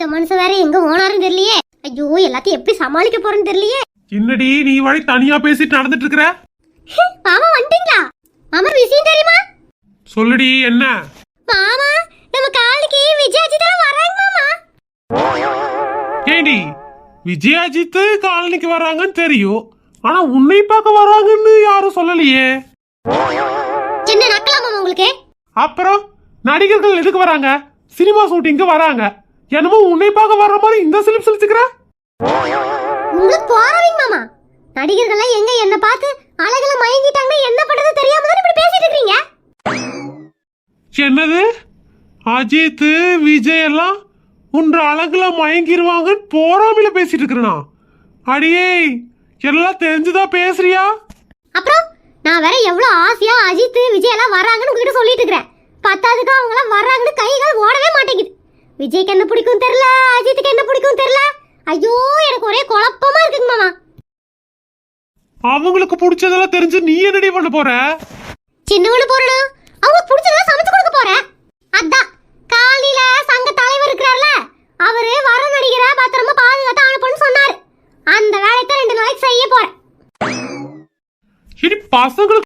இந்த மனுஷன் வேற எங்க ஓனாருன்னு தெரியலையே. ஐயோ எல்லாத்தையும் எப்படி சமாளிக்க போறேன்னு தெரியலையே. என்னடி நீ வழி தனியா பேசிட்டு நடந்துட்டு இருக்கற? மாமா வந்துட்டீங்களா? மாமா விஷயம் தெரியுமா? சொல்லுடி என்ன? மாமா நம்ம காலைக்கு விஜயாஜித் வராங்க மாமா. ஏடி விஜயாஜித் காலனிக்கு வராங்கன்னு தெரியும், ஆனா உன்னை பார்க்க வராங்கன்னு யாரும் சொல்லலையே. என்ன நக்கலா மாமா உங்களுக்கு? அப்புறம் நடிகர்கள் எதுக்கு வராங்க? சினிமா ஷூட்டிங்க்கு வராங்க. என்னமோ உன்னை பார்க்க வர்ற மாதிரி இந்த சிலிப் சிலிச்சுக்கிற. உங்களுக்கு போறவீங்க மாமா. நடிகர்கள் எங்க என்ன பார்த்து அழகுல மயங்கிட்டாங்க, என்ன பண்றது தெரியாம தான் இப்படி பேசிட்டு இருக்கீங்க. என்னது அஜித் விஜய் எல்லாம் உன்ற அழகுல மயங்கிடுவாங்க போறாமல பேசிட்டு இருக்கிறனா? அடியே எல்லாம் தெரிஞ்சுதான் பேசுறியா? அப்புறம் நான் வேற எவ்வளவு ஆசையா அஜித் விஜய் எல்லாம் வராங்கன்னு உங்ககிட்ட சொல்லிட்டு இருக்கிறேன். பத்தாவதுக்கு அவங்க எல்லாம் வர்றாங்கன்னு கைகள் ஓடவே மாட்டேங்குது. விஜய்க்கு என்ன பிடிக்கும் தெரியல, அஜித்துக்கு என்ன பிடிக்கும் தெரியல. ஐயோ எனக்கு ஒரே குழப்பமா இருக்குங்க மாமா. அவங்களுக்கு பிடிச்சதெல்லாம் தெரிஞ்சு நீ என்னடி பண்ண போற? சின்னவனு போறணும், அவங்களுக்கு பிடிச்சதெல்லாம் சமைச்சு கொடுக்க போறேன். அதான் காலையில சங்க தலைவர் இருக்கிறார்ல, அவரு வர நடிகரை பத்திரமா பாதுகாத்து அனுப்புன்னு சொன்னாரு. அந்த வேலையை 2 நாளைக்கு செய்ய போறேன். பசங்களுக்கு